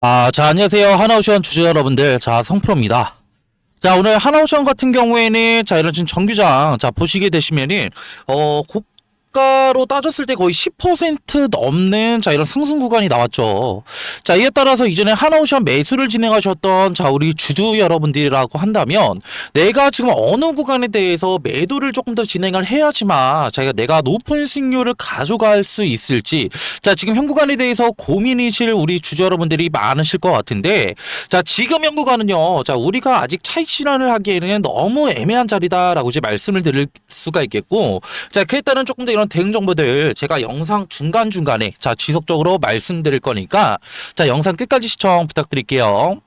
자, 안녕하세요. 하나오션 주주 여러분들. 자, 성프로입니다. 자, 오늘 하나오션 같은 경우에는, 자, 이런 지금 정규장, 자, 보시게 되시면은, 고가로 따졌을 때 거의 10% 넘는, 자, 이런 상승 구간이 나왔죠. 자, 이에 따라서 이전에 하나오션 매수를 진행하셨던, 자, 우리 주주 여러분들이라고 한다면, 내가 지금 어느 구간에 대해서 매도를 조금 더 진행을 해야지만, 자, 내가 높은 수익률을 가져갈 수 있을지, 자, 지금 현 구간에 대해서 고민이실 우리 주주 여러분들이 많으실 것 같은데, 자, 지금 현 구간은요, 자, 우리가 아직 차익 실현을 하기에는 너무 애매한 자리다라고 이제 말씀을 드릴 수가 있겠고, 자, 그에 따른 조금 더 이런 대응 정보들 제가 영상 중간중간에, 자, 지속적으로 말씀드릴 거니까, 자, 영상 끝까지 시청 부탁드릴게요.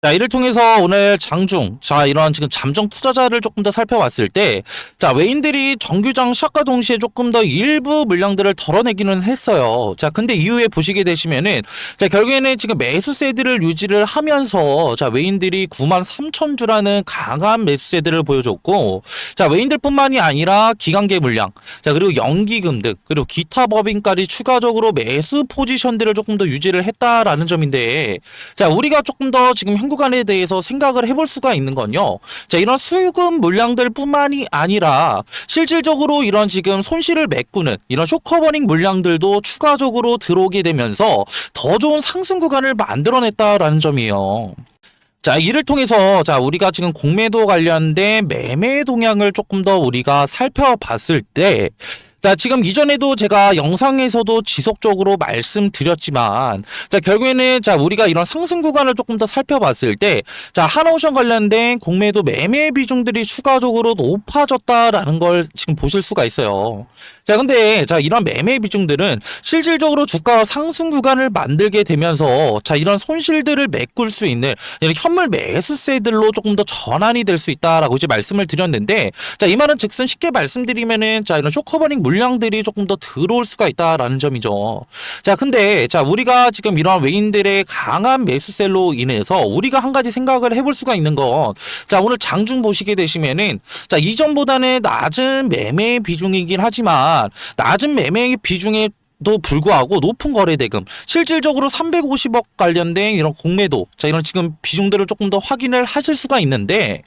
자, 이를 통해서 오늘 장중, 자, 이런 지금 잠정 투자자를 조금 더 살펴봤을 때, 자, 외인들이 정규장 시작과 동시에 조금 더 일부 물량들을 덜어내기는 했어요. 자, 근데 이후에 보시게 되시면은, 자, 결국에는 지금 매수세들을 유지를 하면서, 자, 외인들이 93,000주라는 강한 매수세들을 보여줬고, 자, 외인들뿐만이 아니라 기관계 물량, 자, 그리고 연기금 등, 그리고 기타 법인까지 추가적으로 매수 포지션들을 조금 더 유지를 했다라는 점인데, 자, 우리가 조금 더 지금 구간에 대해서 생각을 해볼 수가 있는 건요. 자, 이런 수급 물량들 뿐만이 아니라 실질적으로 이런 지금 손실을 메꾸는 이런 쇼커버닝 물량들도 추가적으로 들어오게 되면서 더 좋은 상승 구간을 만들어냈다라는 점이에요. 자, 이를 통해서 자, 우리가 지금 공매도 관련된 매매 동향을 조금 더 우리가 살펴봤을 때, 자, 지금 이전에도 제가 영상에서도 지속적으로 말씀드렸지만, 자, 결국에는 자, 우리가 이런 상승 구간을 조금 더 살펴봤을 때, 자, 하나오션 관련된 공매도 매매 비중들이 추가적으로 높아졌다라는 걸 지금 보실 수가 있어요. 자, 근데 자, 이런 매매 비중들은 실질적으로 주가 상승 구간을 만들게 되면서, 자, 이런 손실들을 메꿀 수 있는 이런 현물 매수세들로 조금 더 전환이 될 수 있다라고 이제 말씀을 드렸는데, 자, 이 말은 즉슨 쉽게 말씀드리면은, 자, 이런 쇼커버닝 물량들이 조금 더 들어올 수가 있다라는 점이죠. 자, 근데 자, 우리가 지금 이러한 외인들의 강한 매수셀로 인해서 우리가 한 가지 생각을 해볼 수가 있는 건, 자, 오늘 장중 보시게 되시면은, 자, 이전보다는 낮은 매매 비중이긴 하지만 낮은 매매 비중에 도 불구하고 높은 거래대금, 실질적으로 350억 관련된 이런 공매도, 자, 이런 지금 비중들을 조금 더 확인을 하실 수가 있는데,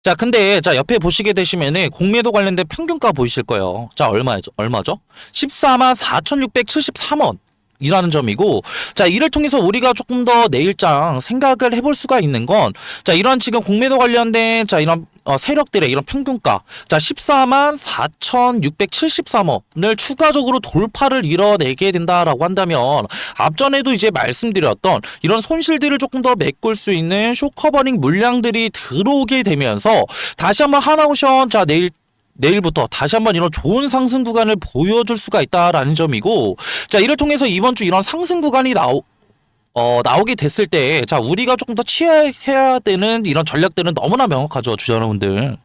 자, 근데, 자, 옆에 보시게 되시면은, 공매도 관련된 평균가 보이실 거예요. 자, 얼마죠? 14만 4,673원. 이라는 점이고, 자, 이를 통해서 우리가 조금 더 내일장 생각을 해볼 수가 있는 건, 자, 이런 지금 공매도 관련된, 자, 이런 세력들의 이런 평균가, 자, 14만 4,673원을 추가적으로 돌파를 이뤄내게 된다라고 한다면, 앞전에도 이제 말씀드렸던 이런 손실들을 조금 더 메꿀 수 있는 쇼커버닝 물량들이 들어오게 되면서 다시 한번 하나오션, 자, 내일부터 다시 한번 이런 좋은 상승 구간을 보여줄 수가 있다라는 점이고, 자, 이를 통해서 이번 주 이런 상승 구간이 나오게 됐을 때, 자, 우리가 조금 더 취해야 되는 이런 전략들은 너무나 명확하죠, 주주 여러분들.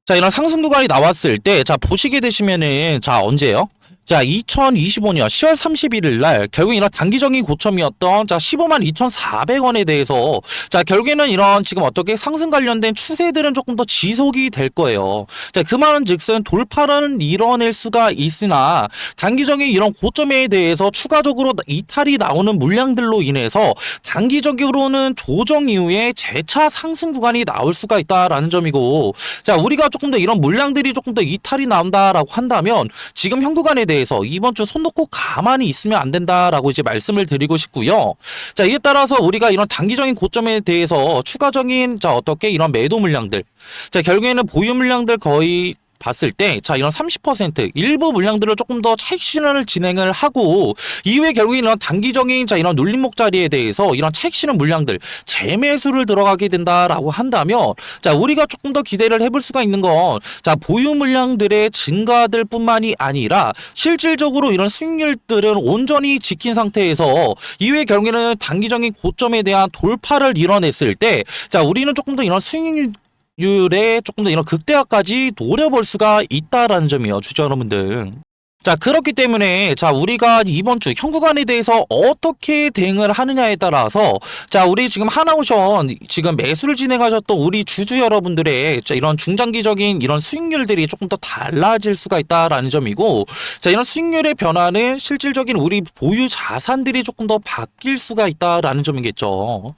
자, 이런 상승 구간이 나왔을 때, 자, 보시게 되시면은, 자, 언제요? 자, 2025년 10월 31일 날 결국 이런 단기적인 고점이었던, 자, 15만 2,400원에 대해서, 자, 결국에는 이런 지금 어떻게 상승 관련된 추세들은 조금 더 지속이 될 거예요. 자, 그 말은 즉슨 돌파는 이뤄낼 수가 있으나 단기적인 이런 고점에 대해서 추가적으로 이탈이 나오는 물량들로 인해서 단기적으로는 조정 이후에 재차 상승 구간이 나올 수가 있다라는 점이고, 자, 우리가 조금 더 이런 물량들이 조금 더 이탈이 나온다라고 한다면 지금 현 구간에 대해서 이번 주 손 놓고 가만히 있으면 안 된다라고 이제 말씀을 드리고 싶고요. 자, 이에 따라서 우리가 이런 단기적인 고점에 대해서 추가적인, 자, 어떻게 이런 매도 물량들, 자, 결국에는 보유 물량들 거의 봤을 때, 자, 이런 30% 일부 물량들을 조금 더 차익 실현을 진행을 하고, 이후에 결국에 이런 단기적인, 자, 이런 눌림목 자리에 대해서 이런 차익 실현 물량들 재매수를 들어가게 된다라고 한다면, 자, 우리가 조금 더 기대를 해볼 수가 있는 건, 자, 보유 물량들의 증가들 뿐만이 아니라 실질적으로 이런 수익률들은 온전히 지킨 상태에서 이후에 결국에는 단기적인 고점에 대한 돌파를 이뤄냈을 때, 자, 우리는 조금 더 이런 수익률에 조금 더 이런 극대화까지 노려볼 수가 있다라는 점이에요, 주주 여러분들. 자, 그렇기 때문에, 자, 우리가 이번 주 현 구간에 대해서 어떻게 대응을 하느냐에 따라서, 자, 우리 지금 하나오션, 지금 매수를 진행하셨던 우리 주주 여러분들의, 자, 이런 중장기적인 이런 수익률들이 조금 더 달라질 수가 있다라는 점이고, 자, 이런 수익률의 변화는 실질적인 우리 보유 자산들이 조금 더 바뀔 수가 있다라는 점이겠죠.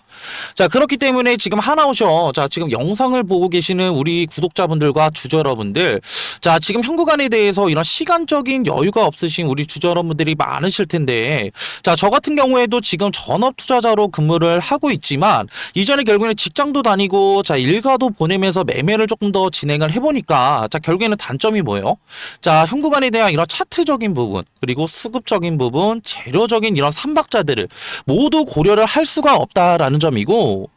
자, 그렇기 때문에 지금 하나오션, 자, 지금 영상을 보고 계시는 우리 구독자분들과 주주 여러분들, 자, 지금 현 구간에 대해서 이런 시간적인 여유가 없으신 우리 주주 여러분들이 많으실 텐데, 자, 저 같은 경우에도 지금 전업 투자자로 근무를 하고 있지만, 이전에 결국에는 직장도 다니고, 자, 일가도 보내면서 매매를 조금 더 진행을 해보니까, 자, 결국에는 단점이 뭐예요? 자, 현 구간에 대한 이런 차트적인 부분, 그리고 수급적인 부분, 재료적인 이런 삼박자들을 모두 고려를 할 수가 없다라는 점이고,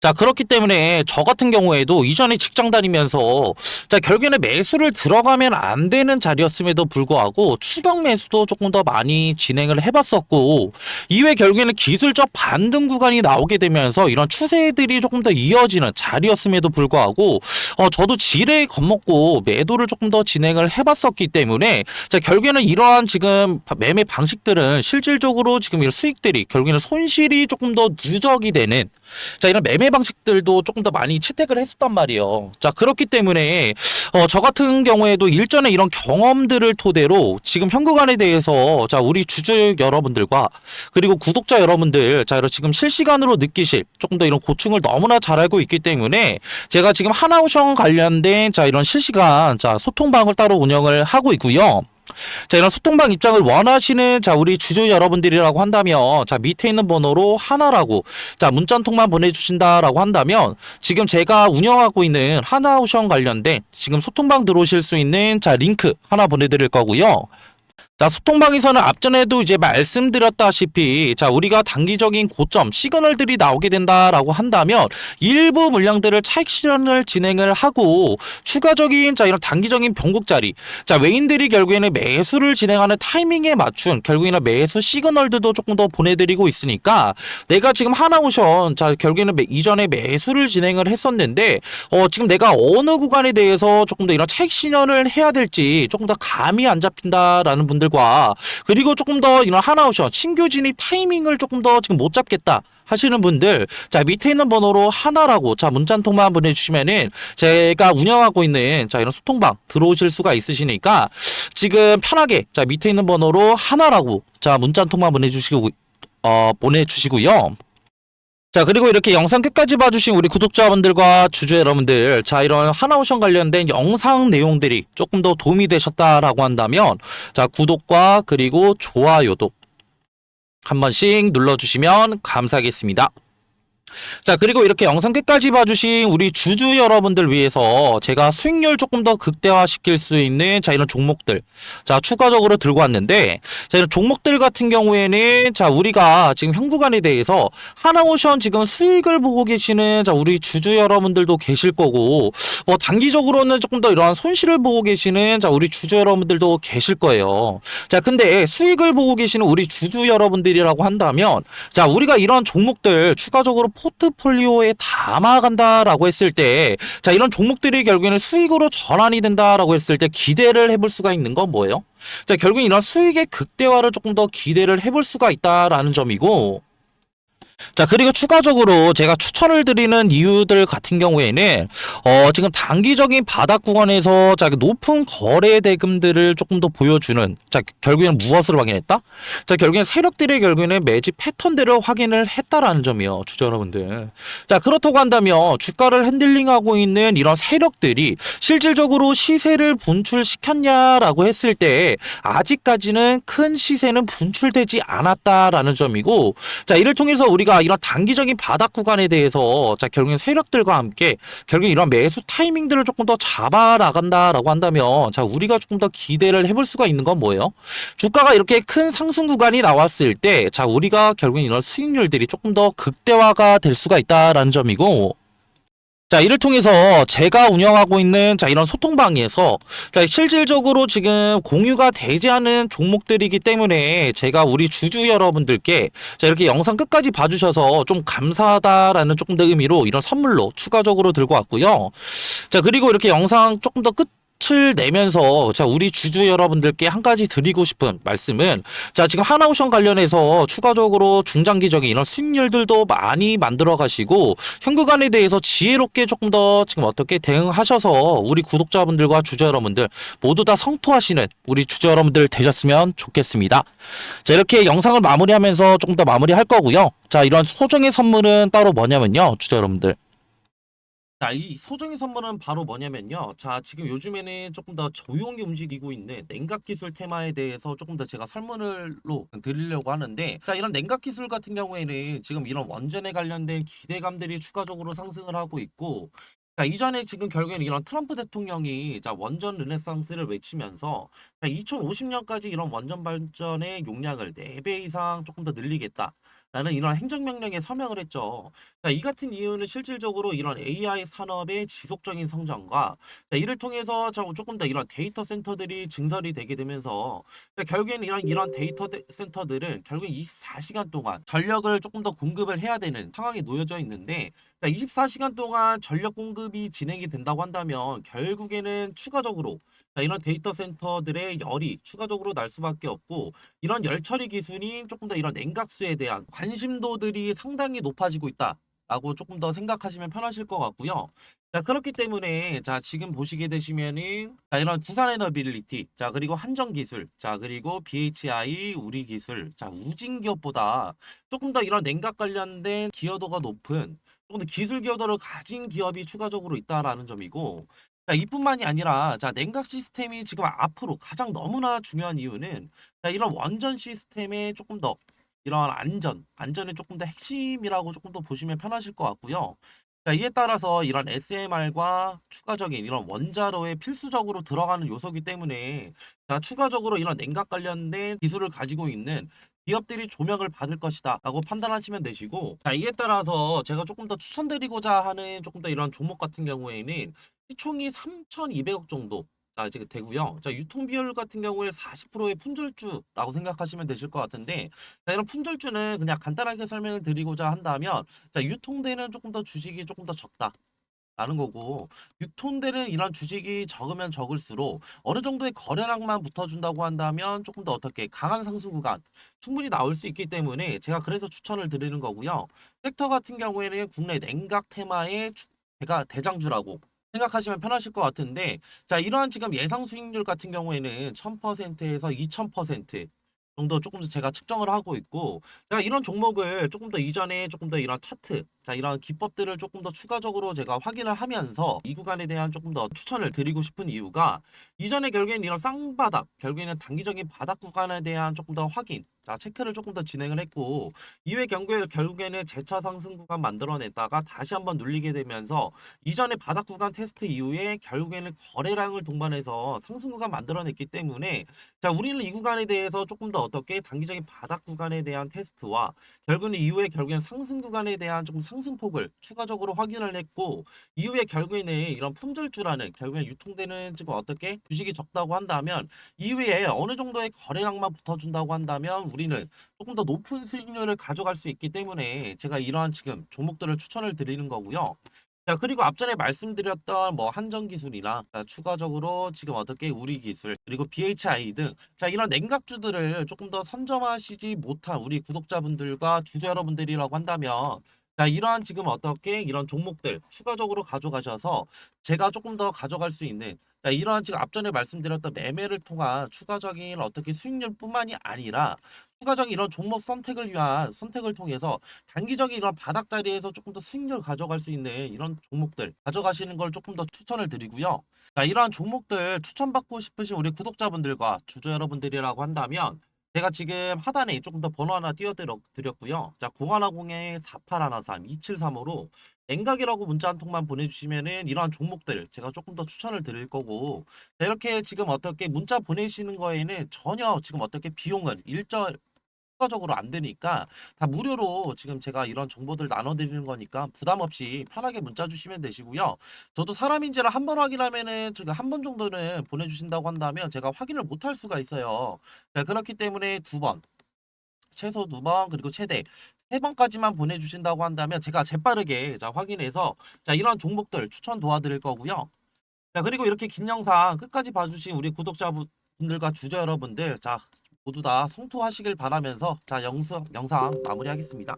자, 그렇기 때문에 저 같은 경우에도 이전에 직장 다니면서 자, 결국에는 매수를 들어가면 안 되는 자리였음에도 불구하고 추격 매수도 조금 더 많이 진행을 해봤었고, 이후에 결국에는 기술적 반등 구간이 나오게 되면서 이런 추세들이 조금 더 이어지는 자리였음에도 불구하고 저도 지레 겁먹고 매도를 조금 더 진행을 해봤었기 때문에, 자, 결국에는 이러한 지금 매매 방식들은 실질적으로 지금 이런 수익들이 결국에는 손실이 조금 더 누적이 되는, 자, 이런 매매 방식들도 조금 더 많이 채택을 했었단 말이에요. 자, 그렇기 때문에 저 같은 경우에도 일전에 이런 경험들을 토대로 지금 현 구간에 대해서, 자, 우리 주주 여러분들과 그리고 구독자 여러분들, 자, 이런 지금 실시간으로 느끼실 조금 더 이런 고충을 너무나 잘 알고 있기 때문에 제가 지금 하나오션 관련된, 자, 이런 실시간, 자, 소통방을 따로 운영을 하고 있고요. 자, 이런 소통방 입장을 원하시는, 자, 우리 주주 여러분들이라고 한다면, 자, 밑에 있는 번호로 하나라고, 자, 문자 한 통만 보내주신다라고 한다면, 지금 제가 운영하고 있는 하나오션 관련된 지금 소통방 들어오실 수 있는, 자, 링크 하나 보내드릴 거고요. 자, 소통방에서는 앞전에도 이제 말씀드렸다시피, 자, 우리가 단기적인 고점 시그널들이 나오게 된다라고 한다면 일부 물량들을 차익 실현을 진행을 하고, 추가적인, 자, 이런 단기적인 변곡자리, 자, 외인들이 결국에는 매수를 진행하는 타이밍에 맞춘 결국에는 매수 시그널들도 조금 더 보내드리고 있으니까, 내가 지금 하나오션, 자, 결국에는 이전에 매수를 진행을 했었는데 지금 내가 어느 구간에 대해서 조금 더 이런 차익 실현을 해야 될지 조금 더 감이 안 잡힌다라는 분들, 그리고 조금 더 이런 하나오션 신규 진입 타이밍을 조금 더 지금 못 잡겠다 하시는 분들, 자, 밑에 있는 번호로 하나라고, 자, 문자 한 통만 보내주시면은 제가 운영하고 있는, 자, 이런 소통방 들어오실 수가 있으시니까 지금 편하게, 자, 밑에 있는 번호로 하나라고, 자, 문자 한 통만 보내주시고요. 자, 그리고 이렇게 영상 끝까지 봐주신 우리 구독자분들과 주주 여러분들, 자, 이런 하나오션 관련된 영상 내용들이 조금 더 도움이 되셨다라고 한다면, 자, 구독과 그리고 좋아요도 한 번씩 눌러주시면 감사하겠습니다. 자, 그리고 이렇게 영상 끝까지 봐주신 우리 주주 여러분들 위해서 제가 수익률 조금 더 극대화시킬 수 있는, 자, 이런 종목들, 자, 추가적으로 들고 왔는데, 자, 이런 종목들 같은 경우에는, 자, 우리가 지금 현 구간에 대해서 하나오션 지금 수익을 보고 계시는, 자, 우리 주주 여러분들도 계실 거고, 단기적으로는 조금 더 이러한 손실을 보고 계시는, 자, 우리 주주 여러분들도 계실 거예요. 자, 근데 수익을 보고 계시는 우리 주주 여러분들이라고 한다면, 자, 우리가 이런 종목들 추가적으로 포트폴리오에 담아간다라고 했을 때, 자, 이런 종목들이 결국에는 수익으로 전환이 된다라고 했을 때 기대를 해볼 수가 있는 건 뭐예요? 자, 결국엔 이런 수익의 극대화를 조금 더 기대를 해볼 수가 있다라는 점이고, 자, 그리고 추가적으로 제가 추천을 드리는 이유들 같은 경우에는 지금 단기적인 바닥 구간에서, 자, 높은 거래 대금들을 조금 더 보여주는, 자, 결국에는 무엇을 확인했다? 자, 결국엔 세력들의 결국에는 매집 패턴들을 확인을 했다라는 점이요, 주주 여러분들. 자, 그렇다고 한다면 주가를 핸들링하고 있는 이런 세력들이 실질적으로 시세를 분출시켰냐라고 했을 때 아직까지는 큰 시세는 분출되지 않았다라는 점이고, 자, 이를 통해서 우리가 이런 단기적인 바닥 구간에 대해서, 자, 결국엔 세력들과 함께 결국 이런 매수 타이밍들을 조금 더 잡아 나간다라고 한다면, 자, 우리가 조금 더 기대를 해볼 수가 있는 건 뭐예요? 주가가 이렇게 큰 상승 구간이 나왔을 때, 자, 우리가 결국엔 이런 수익률들이 조금 더 극대화가 될 수가 있다라는 점이고, 자, 이를 통해서 제가 운영하고 있는, 자, 이런 소통방에서, 자, 실질적으로 지금 공유가 되지 않은 종목들이기 때문에 제가 우리 주주 여러분들께, 자, 이렇게 영상 끝까지 봐주셔서 좀 감사하다라는 조금 더 의미로 이런 선물로 추가적으로 들고 왔고요. 자, 그리고 이렇게 영상 조금 더 끝을 내면서 자 우리 주주 여러분들께 한 가지 드리고 싶은 말씀은 자 지금 하나오션 관련해서 추가적으로 중장기적인 이런 수익률들도 많이 만들어 가시고 현 구간에 대해서 지혜롭게 조금 더 지금 어떻게 대응하셔서 우리 구독자분들과 주주 여러분들 모두 다 성토하시는 우리 주주 여러분들 되셨으면 좋겠습니다. 자 이렇게 영상을 마무리하면서 조금 더 마무리할 거고요. 자 이런 소정의 선물은 따로 뭐냐면요, 주주 여러분들. 자, 이 소정의 선물은 바로 뭐냐면요. 자, 지금 요즘에는 조금 더 조용히 움직이고 있는 냉각 기술 테마에 대해서 조금 더 제가 설문을로 드리려고 하는데, 자, 이런 냉각 기술 같은 경우에는 지금 이런 원전에 관련된 기대감들이 추가적으로 상승을 하고 있고, 자, 이전에 지금 결국에는 이런 트럼프 대통령이 자, 원전 르네상스를 외치면서 2050년까지 이런 원전 발전의 용량을 4배 이상 조금 더 늘리겠다. 라는 이런 행정명령에 서명을 했죠. 자, 이 같은 이유는 실질적으로 이런 AI 산업의 지속적인 성장과 자, 이를 통해서 조금 더 이런 데이터 센터들이 증설이 되게 되면서 자, 결국에는 이런 데이터 센터들은 결국엔 24시간 동안 전력을 조금 더 공급을 해야 되는 상황에 놓여져 있는데 자, 24시간 동안 전력 공급이 진행이 된다고 한다면 결국에는 추가적으로 자, 이런 데이터 센터들의 열이 추가적으로 날 수밖에 없고 이런 열 처리 기술이 조금 더 이런 냉각수에 대한 관심도들이 상당히 높아지고 있다라고 조금 더 생각하시면 편하실 것 같고요. 자, 그렇기 때문에 자, 지금 보시게 되시면은 자, 이런 두산 에너빌리티, 자, 그리고 한정 기술, 자, 그리고 BHI 우리 기술, 자, 우진 기업보다 조금 더 이런 냉각 관련된 기여도가 높은 조금 더 기술 기여도를 가진 기업이 추가적으로 있다라는 점이고 자, 이뿐만이 아니라 자, 냉각 시스템이 지금 앞으로 가장 너무나 중요한 이유는 자, 이런 원전 시스템의 조금 더 이런 안전의 조금 더 핵심이라고 조금 더 보시면 편하실 것 같고요. 자, 이에 따라서 이런 SMR과 추가적인 이런 원자로에 필수적으로 들어가는 요소이기 때문에 자, 추가적으로 이런 냉각 관련된 기술을 가지고 있는 기업들이 조명을 받을 것이다 라고 판단하시면 되시고 자, 이에 따라서 제가 조금 더 추천드리고자 하는 조금 더 이런 종목 같은 경우에는 시총이 3,200억 정도 자, 이제 되고요. 자, 유통 비율 같은 경우에 40%의 품절주라고 생각하시면 되실 것 같은데 자, 이런 품절주는 그냥 간단하게 설명을 드리고자 한다면 자, 유통되는 조금 더 주식이 조금 더 적다. 라는 거고 유통되는 이런 주식이 적으면 적을수록 어느 정도의 거래량만 붙어준다고 한다면 조금 더 어떻게 강한 상승 구간 충분히 나올 수 있기 때문에 제가 그래서 추천을 드리는 거고요. 섹터 같은 경우에는 국내 냉각 테마의 제가 대장주라고 생각하시면 편하실 것 같은데 자 이러한 지금 예상 수익률 같은 경우에는 1000%에서 2000% 정도 조금 더 제가 측정을 하고 있고 제가 이런 종목을 조금 더 이전에 조금 더 이런 차트 자 이런 기법들을 조금 더 추가적으로 제가 확인을 하면서 이 구간에 대한 조금 더 추천을 드리고 싶은 이유가 이전에 결국에는 이런 쌍바닥 결국에는 단기적인 바닥 구간에 대한 조금 더 확인 자 체크를 조금 더 진행을 했고 이후에 결국에는 재차 상승 구간 만들어냈다가 다시 한번 눌리게 되면서 이전에 바닥 구간 테스트 이후에 결국에는 거래량을 동반해서 상승 구간 만들어냈기 때문에 자 우리는 이 구간에 대해서 조금 더 어떻게 단기적인 바닥 구간에 대한 테스트와 결국에는 이후에 결국에는 상승 구간에 대한 조금 상승폭을 추가적으로 확인을 했고 이후에 결국에는 이런 품절주라는 결국에 유통되는 지금 어떻게 주식이 적다고 한다면 이후에 어느 정도의 거래량만 붙어준다고 한다면 우리는 조금 더 높은 수익률을 가져갈 수 있기 때문에 제가 이러한 지금 종목들을 추천을 드리는 거고요. 자, 그리고 앞전에 말씀드렸던 뭐 한정 기술이나 자, 추가적으로 지금 어떻게 우리 기술 그리고 BHI 등 자, 이런 냉각주들을 조금 더 선점하시지 못한 우리 구독자분들과 주주 여러분들이라고 한다면 자, 이러한 지금 어떻게 이런 종목들 추가적으로 가져가셔서 제가 조금 더 가져갈 수 있는 자, 이러한 지금 앞전에 말씀드렸던 매매를 통한 추가적인 어떻게 수익률뿐만이 아니라 추가적인 이런 종목 선택을 위한 선택을 통해서 단기적인 이런 바닥 자리에서 조금 더 수익률 가져갈 수 있는 이런 종목들 가져가시는 걸 조금 더 추천을 드리고요. 자, 이러한 종목들 추천받고 싶으신 우리 구독자분들과 주주 여러분들이라고 한다면 제가 지금 하단에 조금 더 번호 하나 띄워드렸고요. 자, 0110-4813-2735로 냉각이라고 문자 한 통만 보내주시면은 이러한 종목들 제가 조금 더 추천을 드릴 거고 자, 이렇게 지금 어떻게 문자 보내시는 거에는 전혀 지금 어떻게 비용은 추가적으로 안 되니까 다 무료로 지금 제가 이런 정보들 나눠드리는 거니까 부담 없이 편하게 문자 주시면 되시고요. 저도 사람인지를 한 번 확인하면은 지금 한 번 정도는 보내주신다고 한다면 제가 확인을 못 할 수가 있어요. 자, 그렇기 때문에 두 번, 최소 두 번, 그리고 최대 세 번까지만 보내주신다고 한다면 제가 재빠르게 자 확인해서 자 이런 종목들 추천 도와드릴 거고요. 자, 그리고 이렇게 긴 영상 끝까지 봐주신 우리 구독자분들과 주저 여러분들, 자, 모두 다 성투하시길 바라면서, 자, 영상 마무리하겠습니다.